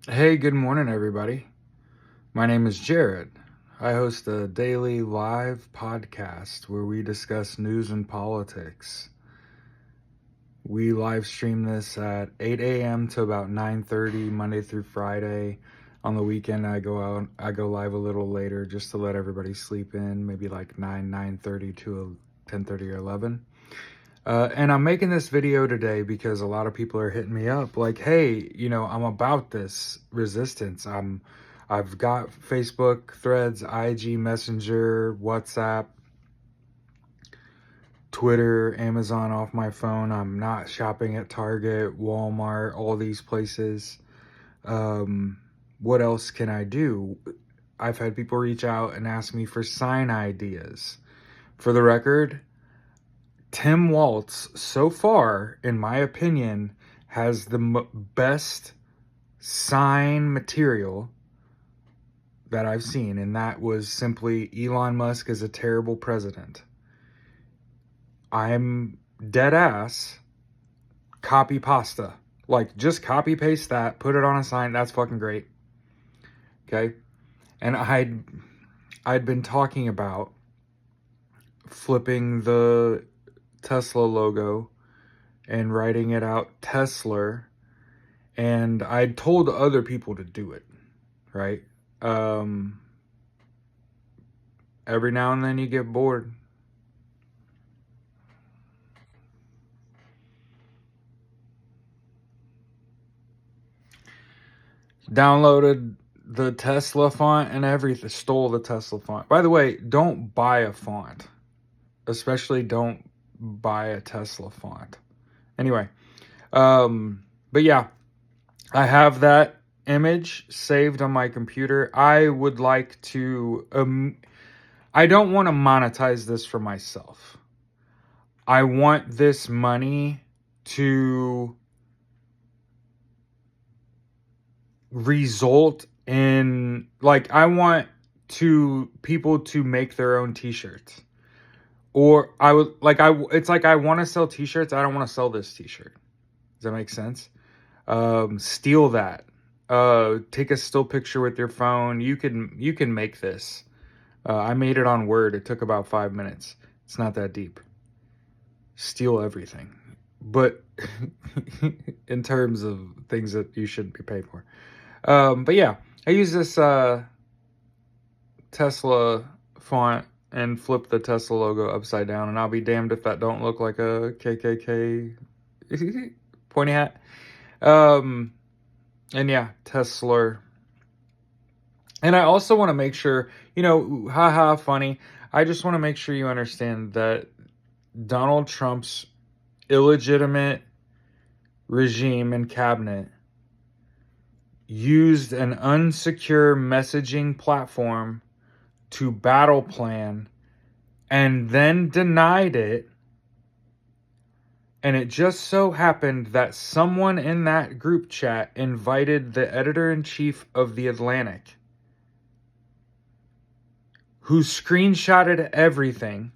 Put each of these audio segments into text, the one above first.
Hey, good morning, everybody. My name is Jared. I host a daily live podcast where we discuss news and politics. We live stream this at 8 a.m. to about 9:30 Monday through Friday. On the weekend, I go live a little later just to let everybody sleep in, maybe like 9:30 to 10:30 or 11. And I'm making this video today because a lot of people are hitting me up like, hey, I'm about this resistance. I've got Facebook, Threads, IG Messenger, WhatsApp, Twitter, Amazon off my phone. I'm not shopping at Target, Walmart, all these places. What else can I do? I've had people reach out and ask me for sign ideas. For the record, Tim Waltz, so far, in my opinion, has the best sign material that I've seen, and that was simply Elon Musk is a terrible president. I'm dead ass copy pasta. Like, just copy paste that, put it on a sign, that's fucking great. Okay? And I'd been talking about flipping the Tesla logo and writing it out Tesla, and I told other people to do it, right? Every now and then you get bored. Downloaded the Tesla font and everything, stole the Tesla font. By the way, don't buy a font, especially don't buy a Tesla font. Anyway, but yeah, I have that image saved on my computer. I would like to I don't want to monetize this for myself. I want this money to result in, like, I want people to make their own t-shirts. Or I would like it's like I want to sell t-shirts. I don't want to sell this t-shirt. Does that make sense? Steal that. Take a still picture with your phone. You can make this. I made it on Word. It took about 5 minutes. It's not that deep. Steal everything. But in terms of things that you shouldn't be paid for. But yeah, I use this Tesla font and flip the Tesla logo upside down, and I'll be damned if that don't look like a KKK pointy hat. And yeah, Tesla. And I also want to make sure, haha, funny. I just want to make sure you understand that Donald Trump's illegitimate regime and cabinet used an unsecure messaging platform to battle plan and then denied it. And it just so happened that someone in that group chat invited the editor-in-chief of The Atlantic, who screenshotted everything.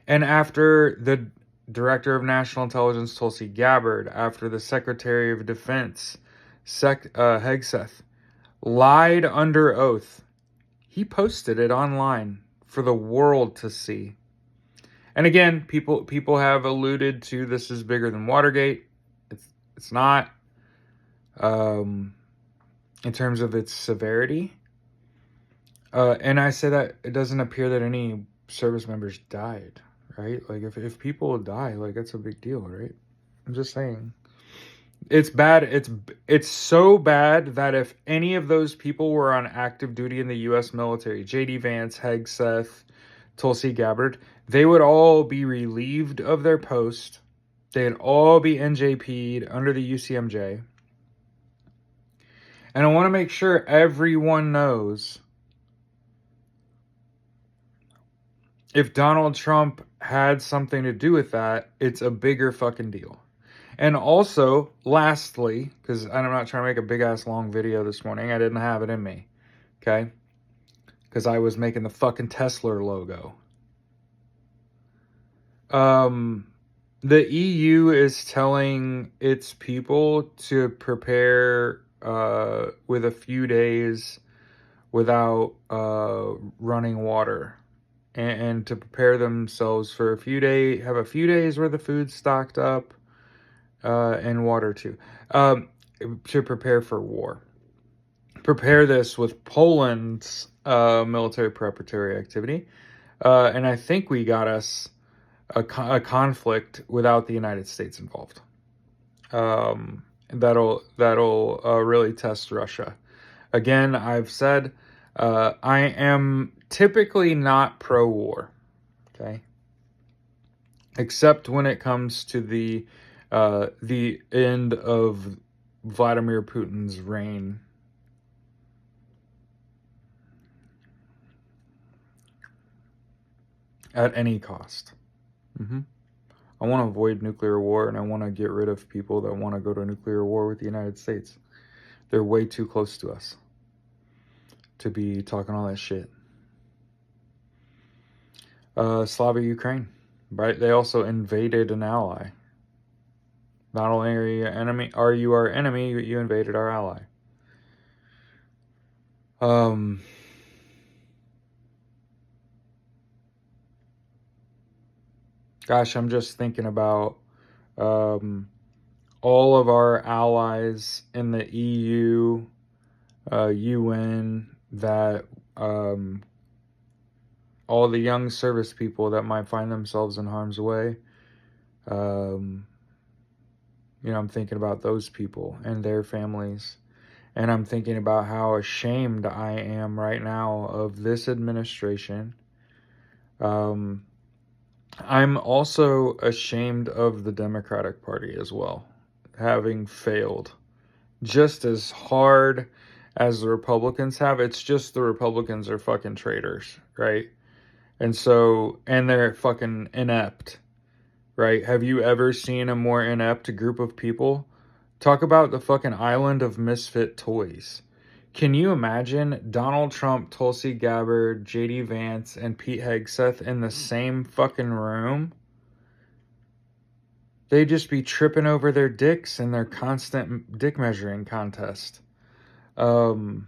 And after the Director of National Intelligence, Tulsi Gabbard, after the Secretary of Defense, Hegseth, lied under oath, he posted it online for the world to see. And again, people have alluded to this is bigger than Watergate. It's not, in terms of its severity. And I say that it doesn't appear that any service members died, right? Like if people die, like that's a big deal, right? I'm just saying. It's bad. It's so bad that if any of those people were on active duty in the U.S. military, J.D. Vance, Hegseth, Tulsi Gabbard, they would all be relieved of their post. They'd all be NJP'd under the UCMJ. And I want to make sure everyone knows, if Donald Trump had something to do with that, it's a bigger fucking deal. And also, lastly, because I'm not trying to make a big-ass long video this morning. I didn't have it in me, okay? Because I was making the fucking Tesla logo. The EU is telling its people to prepare with a few days without running water, and to prepare themselves for have a few days worth of food stocked up, and water too, to prepare for war. Prepare this with Poland's military preparatory activity, and I think we got us a conflict without the United States involved. That'll really test Russia. Again, I've said I am typically not pro-war, okay, except when it comes to the end of Vladimir Putin's reign. At any cost. I want to avoid nuclear war, and I want to get rid of people that want to go to nuclear war with the United States. They're way too close to us to be talking all that shit. Slava Ukraine, right? They also invaded an ally. Not only are you our enemy, you invaded our ally. Gosh, I'm just thinking about all of our allies in the EU, UN, that all the young service people that might find themselves in harm's way. I'm thinking about those people and their families. And I'm thinking about how ashamed I am right now of this administration. I'm also ashamed of the Democratic Party as well, having failed just as hard as the Republicans have. It's just the Republicans are fucking traitors, right? And they're fucking inept, right? Have you ever seen a more inept group of people? Talk about the fucking island of misfit toys. Can you imagine Donald Trump, Tulsi Gabbard, JD Vance, and Pete Hegseth in the same fucking room? They'd just be tripping over their dicks in their constant dick measuring contest. And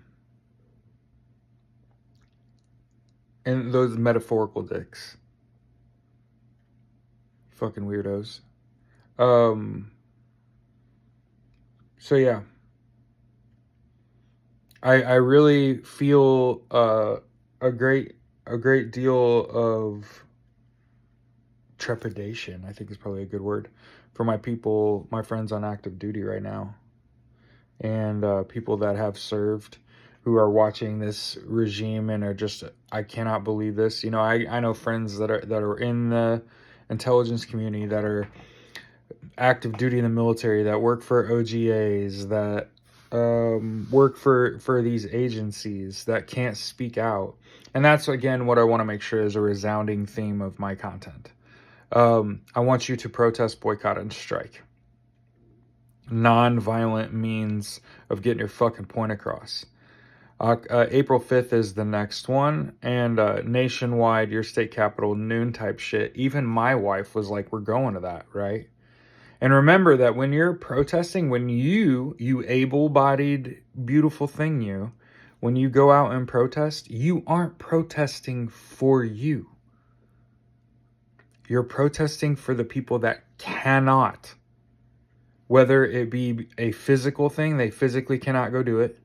those metaphorical dicks. Fucking weirdos. So yeah. I really feel a great deal of trepidation, I think is probably a good word, for my people, my friends on active duty right now, and people that have served, who are watching this regime and are just, I cannot believe this. I know friends that are in the intelligence community, that are active duty in the military, that work for OGAs, that work for these agencies, that can't speak out. And that's, again, what I want to make sure is a resounding theme of my content. I want you to protest, boycott, and strike. Non-violent means of getting your fucking point across. April 5th is the next one, and nationwide, your state capital, noon type shit. Even my wife was like, we're going to that, right? And remember that when you're protesting, when you able-bodied, beautiful thing, when you go out and protest, you aren't protesting for you. You're protesting for the people that cannot. Whether it be a physical thing, they physically cannot go do it.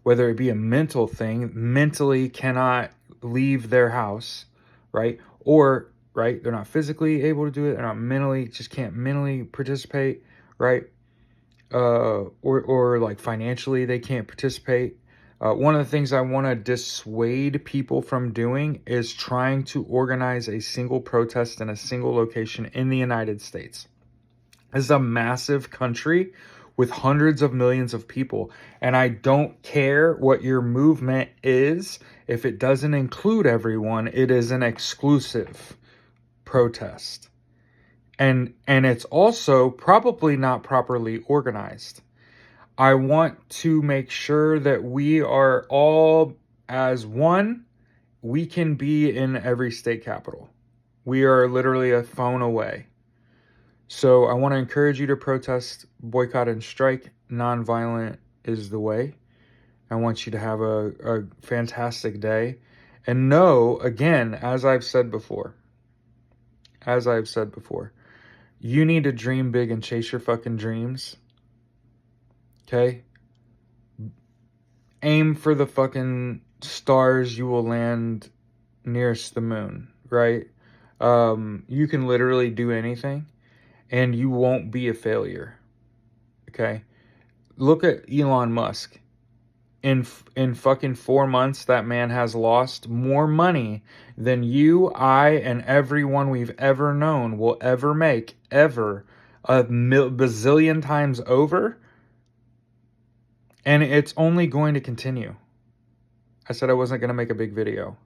Whether it be a mental thing, mentally cannot leave their house, right? Or, right, they're not physically able to do it, they're not mentally, just can't mentally participate, right? Or like financially they can't participate. One of the things I want to dissuade people from doing is trying to organize a single protest in a single location in the United States. This is a massive country with hundreds of millions of people, and I don't care what your movement is. If it doesn't include everyone, it is an exclusive protest. And it's also probably not properly organized. I want to make sure that we are all as one. We can be in every state capital. We are literally a phone away. So I want to encourage you to protest, boycott, and strike, nonviolent is the way. I want you to have a fantastic day. And know, again, as I've said before, you need to dream big and chase your fucking dreams. Okay? Aim for the fucking stars, you will land nearest the moon, right? You can literally do anything and you won't be a failure. Okay? Look at Elon Musk. In fucking 4 months, that man has lost more money than you, I, and everyone we've ever known will ever make, ever, bazillion times over. And it's only going to continue. I said I wasn't going to make a big video.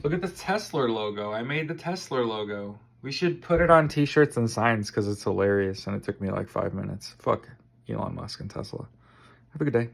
Look at the Tesla logo. I made the Tesla logo. We should put it on t-shirts and signs because it's hilarious and it took me like 5 minutes. Fuck Elon Musk and Tesla. Have a good day.